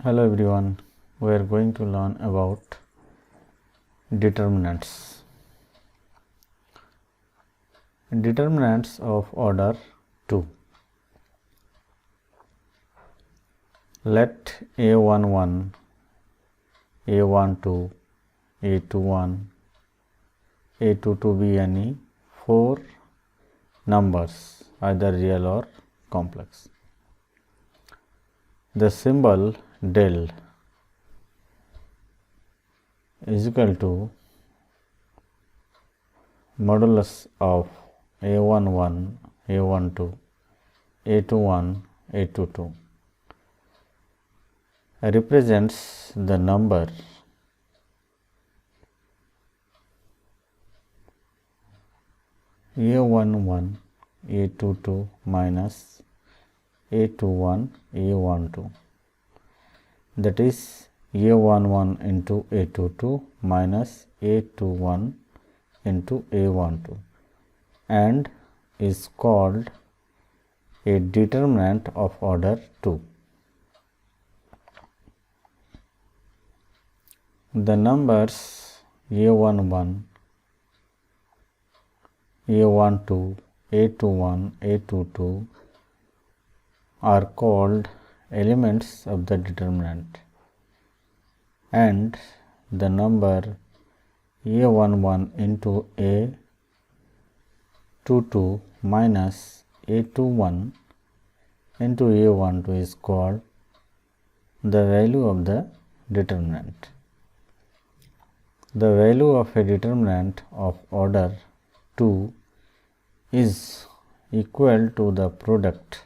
Hello everyone, we are going to learn about determinants. Determinants of order 2. Let A11, A12, A21, A22 be any 4 numbers, either real or complex. The symbol del is equal to modulus of A11, A12, A21, A22 represents the number A11, A22 minus A21, A12, that is A11 into A22 minus A21 into A12, and is called a determinant of order 2. The numbers A11, A12, A21, A22 are called elements of the determinant, and the number A11 into A22 minus A21 into A12 is called the value of the determinant. The value of a determinant of order 2 is equal to the product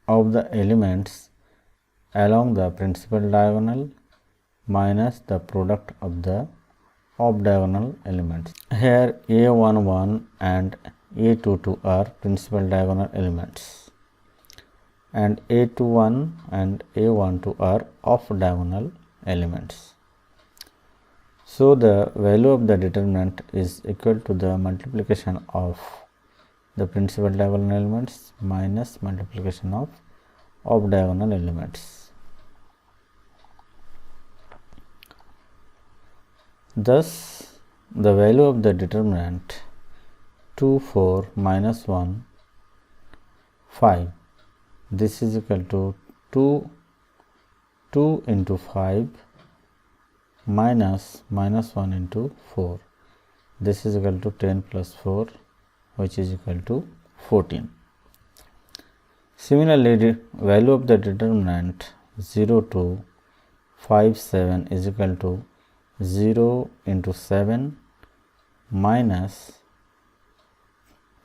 of the elements along the principal diagonal minus the product of the off diagonal elements. Here A11 and A22 are principal diagonal elements, and A21 and A12 are off diagonal elements. So the value of the determinant is equal to the multiplication of the principal diagonal elements minus multiplication of off diagonal elements. Thus, the value of the determinant 2, 4, minus 1, 5. This is equal to 2 into 5 minus 1 into 4. This is equal to 10 plus 4, which is equal to 14. Similarly, the value of the determinant 0 to 5, 7 is equal to 0 into 7 minus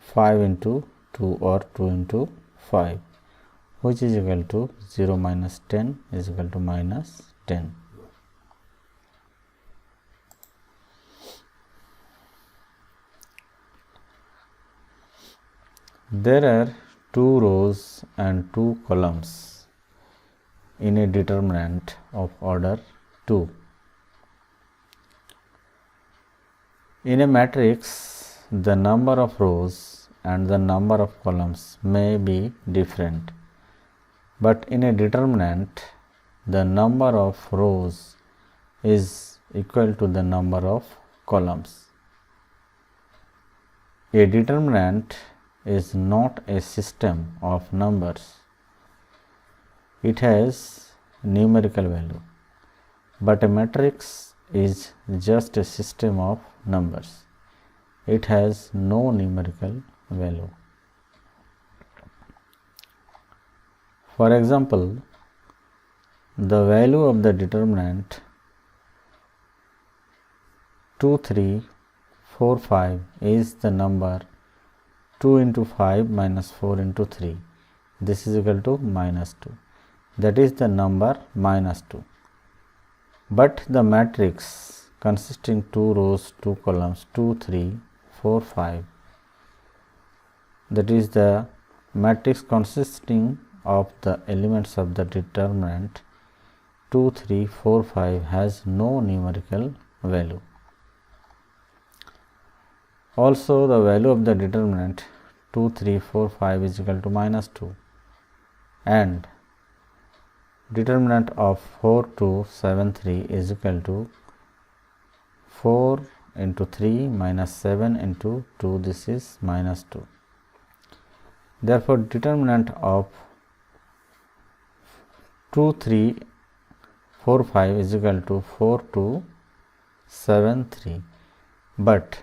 5 into 2 or 2 into 5, which is equal to 0 minus 10 is equal to minus 10. There are 2 rows and 2 columns in a determinant of order 2. In a matrix, the number of rows and the number of columns may be different, but in a determinant, the number of rows is equal to the number of columns. A determinant is not a system of numbers. It has numerical value, but a matrix is just a system of numbers. It has no numerical value. For example, the value of the determinant 2, 3, 4, 5 is the number 2 into 5 minus 4 into 3. This is equal to minus 2. That is the number minus 2. But the matrix consisting 2 rows, 2 columns, 2, 3, 4, 5, that is the matrix consisting of the elements of the determinant 2, 3, 4, 5 has no numerical value. Also, the value of the determinant 2, 3, 4, 5 is equal to minus 2, and determinant of 4, 2, 7, 3 is equal to 4 into 3 minus 7 into 2, this is minus 2. Therefore, determinant of 2, 3, 4, 5 is equal to 4, 2, 7, 3, but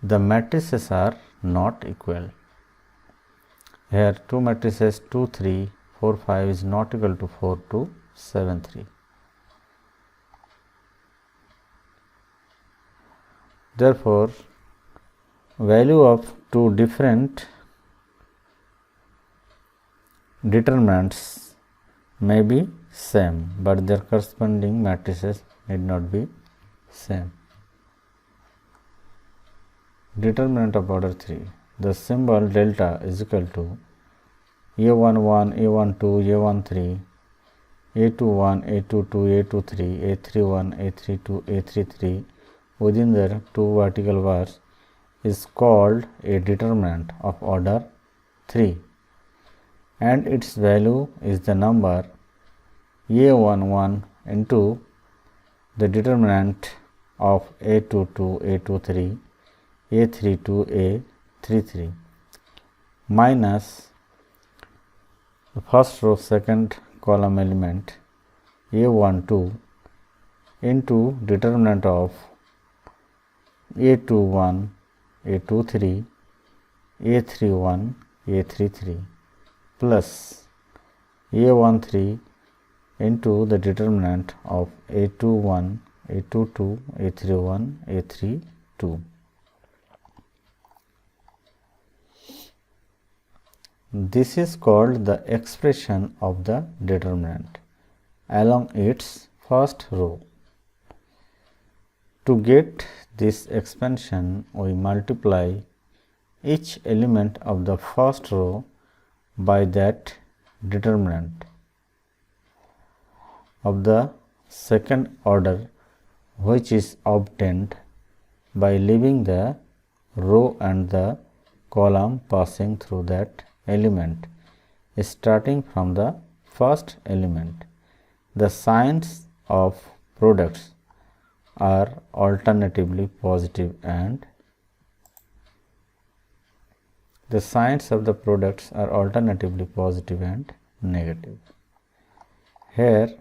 the matrices are not equal. Here 2 matrices 2, 3, 4, 5 is not equal to 4, 2, 7, 3. Therefore, value of two different determinants may be same, but their corresponding matrices need not be same. Determinant of order 3. The symbol delta is equal to A11, A12, A13, A21, A22, A23, A31, A32, A33 within their two vertical bars is called a determinant of order 3, and its value is the number A11 into the determinant of A22, A23, A32, A33 minus the first row second column element A12 into determinant of A21, A23, A31, A33 plus A13 into the determinant of A21, A22, A31, A32. This is called the expression of the determinant along its first row. To get this expansion, we multiply each element of the first row by that determinant of the second order, which is obtained by leaving the row and the column passing through that element starting from the first element. The signs of products are alternatively positive and negative. Here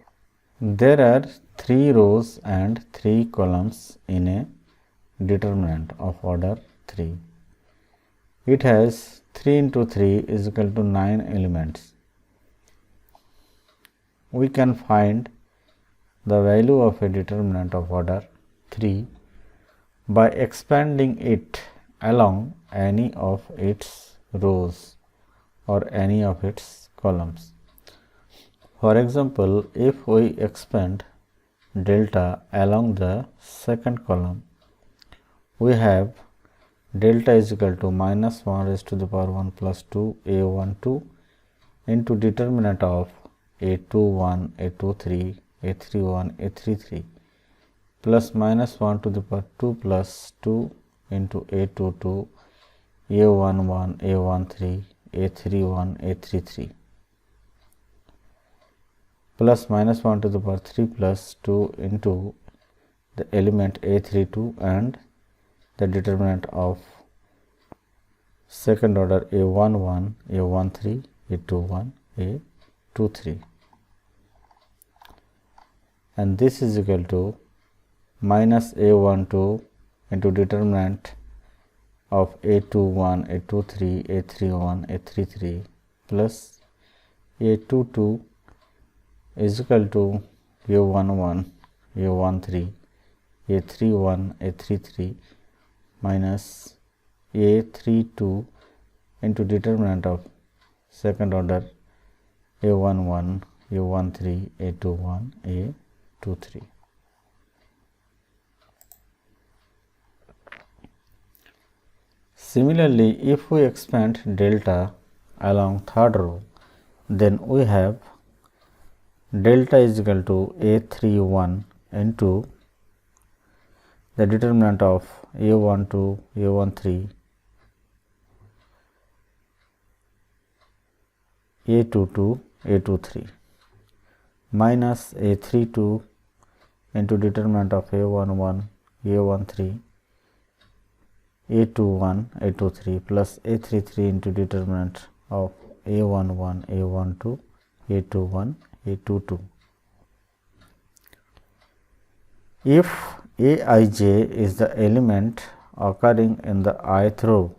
there are 3 rows and 3 columns in a determinant of order 3. It has 3 into 3 is equal to 9 elements. We can find the value of a determinant of order 3 by expanding it along any of its rows or any of its columns. For example, if we expand delta along the second column, we have delta is equal to minus 1 raised to the power 1 plus 2 A12 into determinant of A21, A23, A31, A33 plus minus 1 to the power 2 plus 2 into A22, A11, A13, A31, A33 plus minus 1 to the power 3 plus 2 into the element A32 and the determinant of second order A11, A13, A21, A23, and this is equal to minus A12 into determinant of A21, A23, A31, A33 plus A22 is equal to A11, A13, A31, A33 minus A32 into determinant of second order A11, A13, A21, A23. Similarly, if we expand delta along third row, then we have delta is equal to A31 into the determinant of A12, A13, A22, A23 minus A32 into determinant of A11, A13, A21, A23 plus A33 into determinant of A11, A12, A21, A22. If Aij is the element occurring in the ith row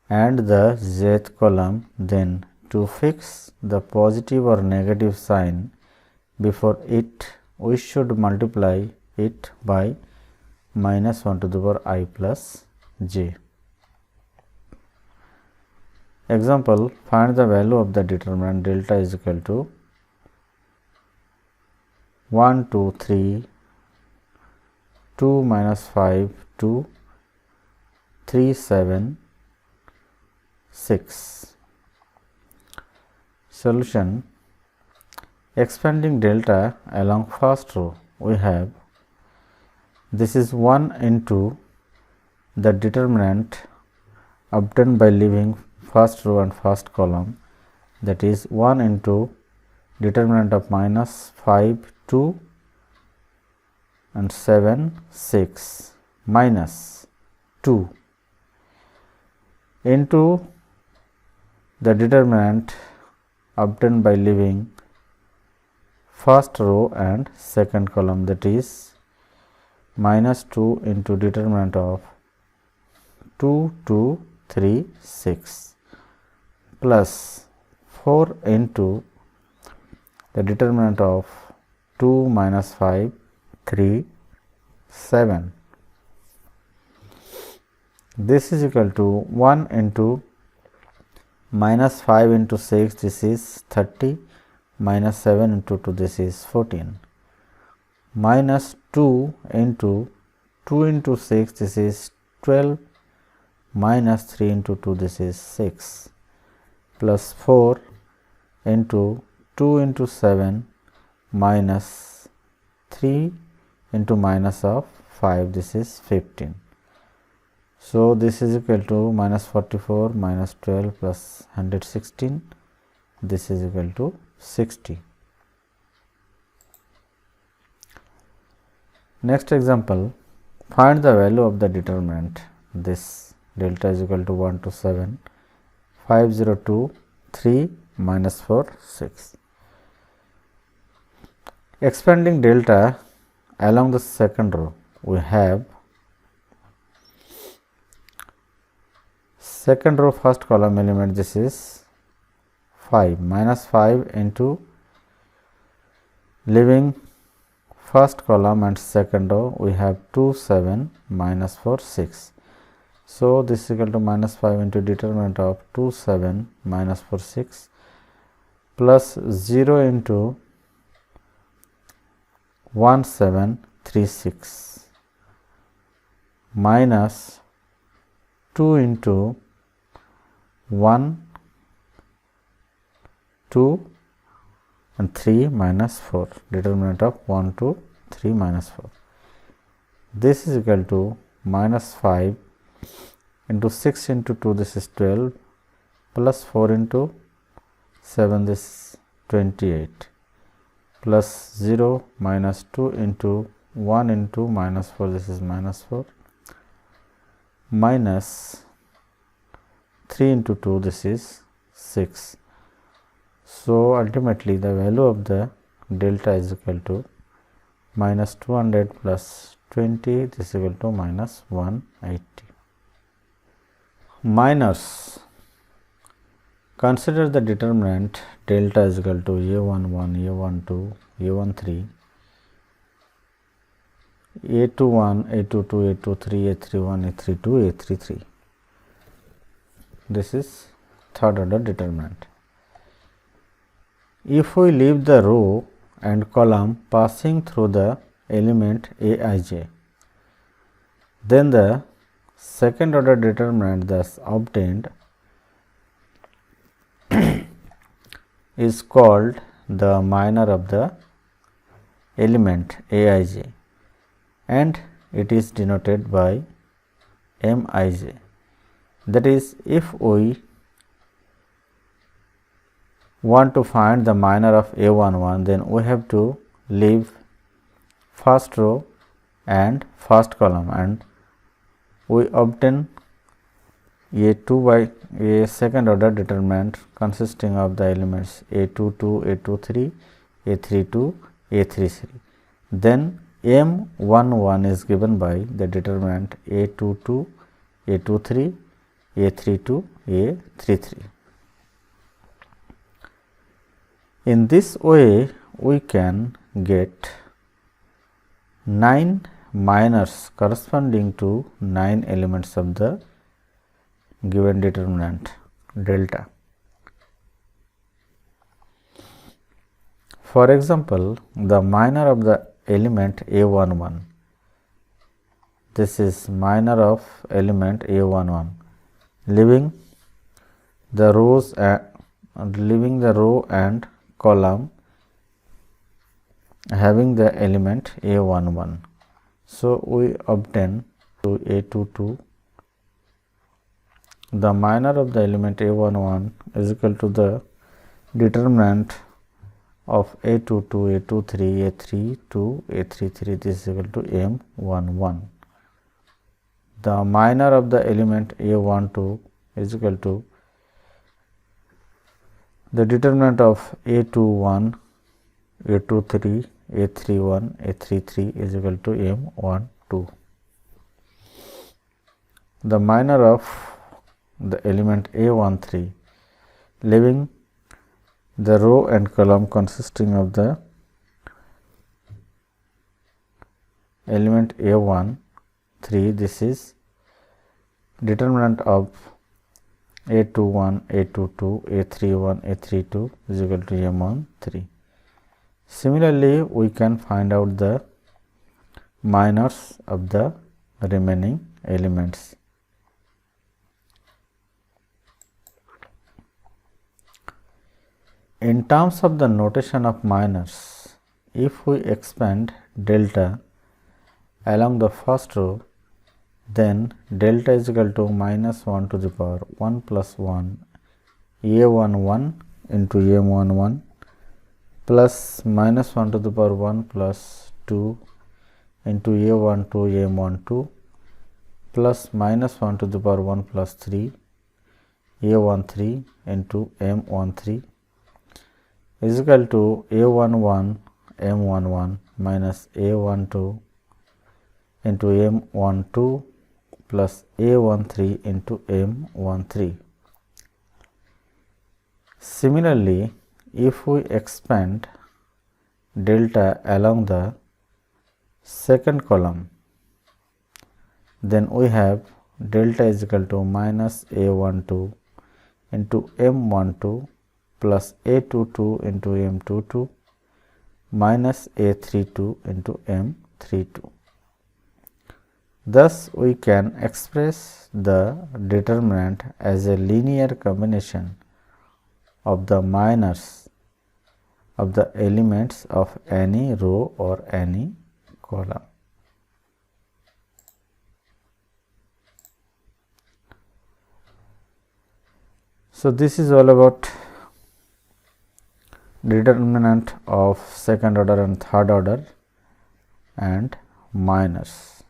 and the jth column, then to fix the positive or negative sign before it, we should multiply it by minus 1 to the power I plus j. Example, find the value of the determinant delta is equal to 1, 2, 3, 2 minus 5, 2, 3, 7, 6. Solution. Expanding delta along first row, we have this is 1 into the determinant obtained by leaving first row and first column, that is 1 into determinant of minus 5, 2 and 7, 6 minus 2 into the determinant obtained by leaving first row and second column, that is minus 2 into determinant of 2, 2, 3, 6 plus 4 into the determinant of 2 minus 5, 3, 7. This is equal to 1 into minus 5 into 6, this is 30, minus 7 into 2, this is 14, minus 2 into 2 into 6, this is 12, minus 3 into 2, this is 6, plus 4 into 2 into 7, minus 3 into minus of 5, this is 15. So, this is equal to minus 44 minus 12 plus 116, this is equal to 60. Next example, find the value of the determinant. This delta is equal to 1 to 7, 5, 0, 2, 3, minus 4, 6. Expanding delta along the second row, we have second row first column element, this is 5, minus 5 into leaving first column and second row, we have 2, 7, minus 4, 6. So, this is equal to minus 5 into determinant of 2, 7, minus 4, 6 plus 0 into 1, 7, 3, 6 minus 2 into 1, 2 and 3 minus 4, determinant of 1, 2, 3 minus 4. This is equal to minus 5 into 6 into 2, this is 12, plus 4 into 7, this is 28, plus 0 minus 2 into 1 into minus 4, this is minus 4, minus 3 into 2, this is 6. So, ultimately the value of the delta is equal to minus 200 plus 20, this is equal to minus 180. Minors. Consider the determinant delta is equal to A11, A12, A13, A21, A22, A23, A31, A32, A33. This is third order determinant. If we leave the row and column passing through the element Aij, then the second order determinant thus obtained is called the minor of the element Aij, and it is denoted by Mij. That is, if we want to find the minor of A11, then we have to leave first row and first column, and we obtain a second order determinant consisting of the elements A22, A23, A32, A33. Then M11 is given by the determinant A22, A23, A32, A33. In this way, we can get 9 minors corresponding to 9 elements of the given determinant delta. For example, the minor of the element A11, this is minor of element A11, leaving the row and column having the element A11. So, we obtain to A22. The minor of the element A11 is equal to the determinant of A22, A23, A32, A33. This is equal to M11. The minor of the element A12 is equal to the determinant of A21, A23, A31, A33 is equal to M12. The minor of the element A13, leaving the row and column consisting of the element A13, this is determinant of A21, A22, A31, A32 is equal to M13. Similarly, we can find out the minors of the remaining elements. In terms of the notation of minors, if we expand delta along the first row, then delta is equal to minus 1 to the power 1 plus 1 A11 into M11 plus minus 1 to the power 1 plus 2 into A12 M12 plus minus 1 to the power 1 plus 3 A13 into M13 is equal to A11 M11 minus A12 into M12 plus A13 into M13. Similarly, if we expand delta along the second column, then we have delta is equal to minus A12 into M12 plus A22 into M22 minus A32 into M32. Thus, we can express the determinant as a linear combination of the minors of the elements of any row or any column. So, this is all about determinant of second order and third order and minors.